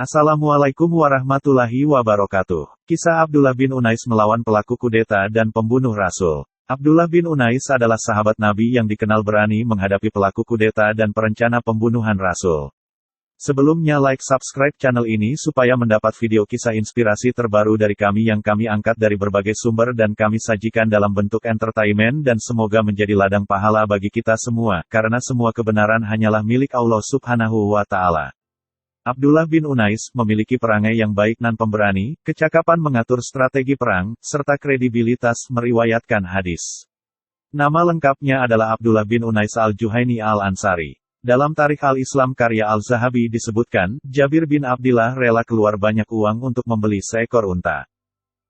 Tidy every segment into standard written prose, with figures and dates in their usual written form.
Assalamualaikum warahmatullahi wabarakatuh. Kisah Abdullah bin Unais melawan pelaku kudeta dan pembunuh Rasul. Abdullah bin Unais adalah sahabat Nabi yang dikenal berani menghadapi pelaku kudeta dan perencana pembunuhan Rasul. Sebelumnya subscribe channel ini supaya mendapat video kisah inspirasi terbaru dari kami yang kami angkat dari berbagai sumber dan kami sajikan dalam bentuk entertainment dan semoga menjadi ladang pahala bagi kita semua, karena semua kebenaran hanyalah milik Allah Subhanahu wa Ta'ala. Abdullah bin Unais memiliki perangai yang baik dan pemberani, kecakapan mengatur strategi perang, serta kredibilitas meriwayatkan hadis. Nama lengkapnya adalah Abdullah bin Unais al-Juhaini al-Ansari. Dalam Tarikh al-Islam karya al-Zahabi disebutkan, Jabir bin Abdillah rela keluar banyak uang untuk membeli seekor unta.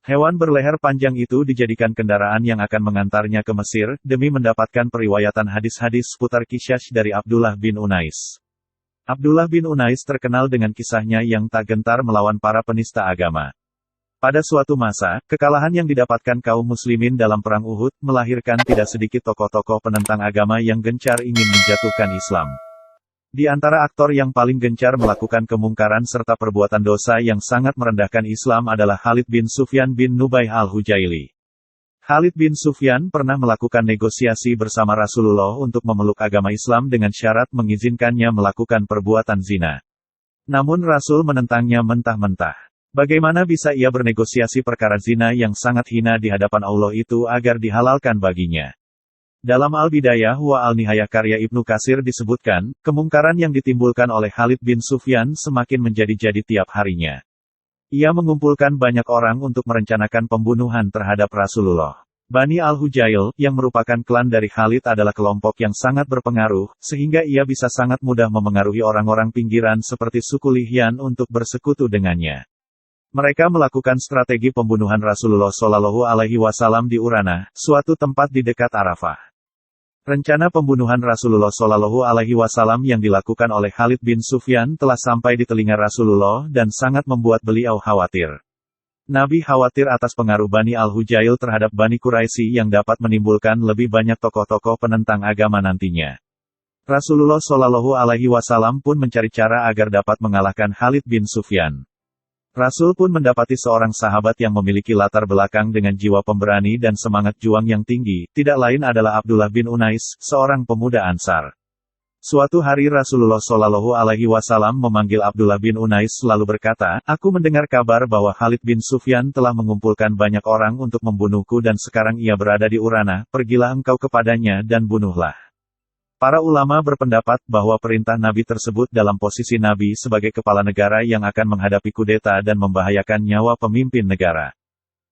Hewan berleher panjang itu dijadikan kendaraan yang akan mengantarnya ke Mesir, demi mendapatkan periwayatan hadis-hadis seputar kisah dari Abdullah bin Unais. Abdullah bin Unais terkenal dengan kisahnya yang tak gentar melawan para penista agama. Pada suatu masa, kekalahan yang didapatkan kaum muslimin dalam perang Uhud, melahirkan tidak sedikit tokoh-tokoh penentang agama yang gencar ingin menjatuhkan Islam. Di antara aktor yang paling gencar melakukan kemungkaran serta perbuatan dosa yang sangat merendahkan Islam adalah Khalid bin Sufyan bin Nubaih al-Hujaili. Khalid bin Sufyan pernah melakukan negosiasi bersama Rasulullah untuk memeluk agama Islam dengan syarat mengizinkannya melakukan perbuatan zina. Namun Rasul menentangnya mentah-mentah. Bagaimana bisa ia bernegosiasi perkara zina yang sangat hina di hadapan Allah itu agar dihalalkan baginya? Dalam Al-Bidayah wa Al-Nihayah karya Ibnu Katsir disebutkan, kemungkaran yang ditimbulkan oleh Khalid bin Sufyan semakin menjadi-jadi tiap harinya. Ia mengumpulkan banyak orang untuk merencanakan pembunuhan terhadap Rasulullah. Bani al-Hujail, yang merupakan klan dari Khalid adalah kelompok yang sangat berpengaruh, sehingga ia bisa sangat mudah memengaruhi orang-orang pinggiran seperti suku Lihyan untuk bersekutu dengannya. Mereka melakukan strategi pembunuhan Rasulullah Shallallahu Alaihi Wasallam di Urana, suatu tempat di dekat Arafah. Rencana pembunuhan Rasulullah Shallallahu Alaihi Wasallam yang dilakukan oleh Khalid bin Sufyan telah sampai di telinga Rasulullah dan sangat membuat beliau khawatir. Nabi khawatir atas pengaruh Bani al-Hujail terhadap Bani Quraisy yang dapat menimbulkan lebih banyak tokoh-tokoh penentang agama nantinya. Rasulullah Shallallahu Alaihi Wasallam pun mencari cara agar dapat mengalahkan Khalid bin Sufyan. Rasul pun mendapati seorang sahabat yang memiliki latar belakang dengan jiwa pemberani dan semangat juang yang tinggi, tidak lain adalah Abdullah bin Unais, seorang pemuda Ansar. Suatu hari Rasulullah Shallallahu Alaihi Wasallam memanggil Abdullah bin Unais lalu berkata, "Aku mendengar kabar bahwa Khalid bin Sufyan telah mengumpulkan banyak orang untuk membunuhku dan sekarang ia berada di Urana, pergilah engkau kepadanya dan bunuhlah." Para ulama berpendapat bahwa perintah Nabi tersebut dalam posisi Nabi sebagai kepala negara yang akan menghadapi kudeta dan membahayakan nyawa pemimpin negara.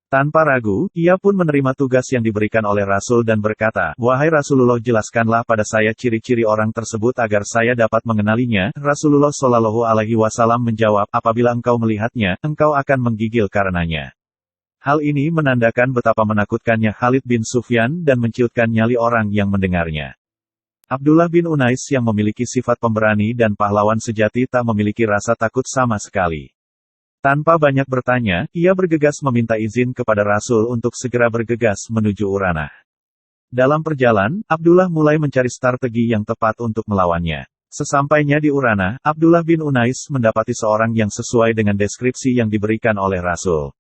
Tanpa ragu, ia pun menerima tugas yang diberikan oleh Rasul dan berkata, "Wahai Rasulullah, jelaskanlah pada saya ciri-ciri orang tersebut agar saya dapat mengenalinya." Rasulullah Shallallahu Alaihi Wasallam menjawab, "Apabila engkau melihatnya, engkau akan menggigil karenanya." Hal ini menandakan betapa menakutkannya Khalid bin Sufyan dan menciutkan nyali orang yang mendengarnya. Abdullah bin Unais yang memiliki sifat pemberani dan pahlawan sejati tak memiliki rasa takut sama sekali. Tanpa banyak bertanya, ia bergegas meminta izin kepada Rasul untuk segera bergegas menuju Urana. Dalam perjalanan, Abdullah mulai mencari strategi yang tepat untuk melawannya. Sesampainya di Urana, Abdullah bin Unais mendapati seorang yang sesuai dengan deskripsi yang diberikan oleh Rasul.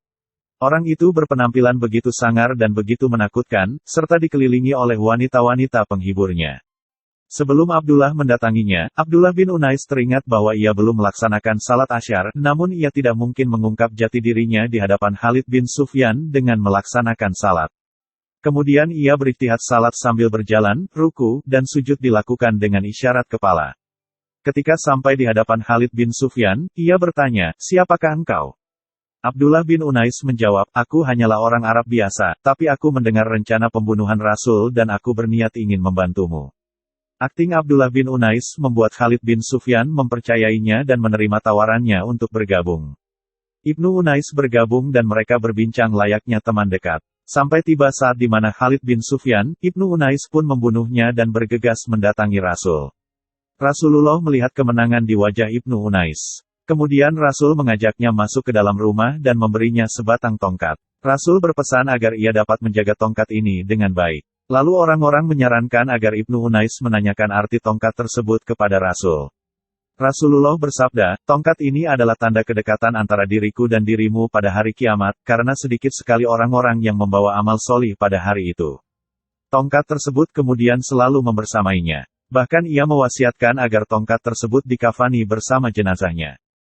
Orang itu berpenampilan begitu sangar dan begitu menakutkan, serta dikelilingi oleh wanita-wanita penghiburnya. Sebelum Abdullah mendatanginya, Abdullah bin Unais teringat bahwa ia belum melaksanakan salat asyar, namun ia tidak mungkin mengungkap jati dirinya di hadapan Khalid bin Sufyan dengan melaksanakan salat. Kemudian ia beriktihad salat sambil berjalan, ruku, dan sujud dilakukan dengan isyarat kepala. Ketika sampai di hadapan Khalid bin Sufyan, ia bertanya, "Siapakah engkau?" Abdullah bin Unais menjawab, "Aku hanyalah orang Arab biasa, tapi aku mendengar rencana pembunuhan Rasul dan aku berniat ingin membantumu." Akting Abdullah bin Unais membuat Khalid bin Sufyan mempercayainya dan menerima tawarannya untuk bergabung. Ibnu Unais bergabung dan mereka berbincang layaknya teman dekat. Sampai tiba saat di mana Khalid bin Sufyan, Ibnu Unais pun membunuhnya dan bergegas mendatangi Rasul. Rasulullah melihat kemenangan di wajah Ibnu Unais. Kemudian Rasul mengajaknya masuk ke dalam rumah dan memberinya sebatang tongkat. Rasul berpesan agar ia dapat menjaga tongkat ini dengan baik. Lalu orang-orang menyarankan agar Ibnu Unais menanyakan arti tongkat tersebut kepada Rasul. Rasulullah bersabda, tongkat ini adalah tanda kedekatan antara diriku dan dirimu pada hari kiamat, karena sedikit sekali orang-orang yang membawa amal solih pada hari itu. Tongkat tersebut kemudian selalu membersamainya. Bahkan ia mewasiatkan agar tongkat tersebut dikafani bersama jenazahnya.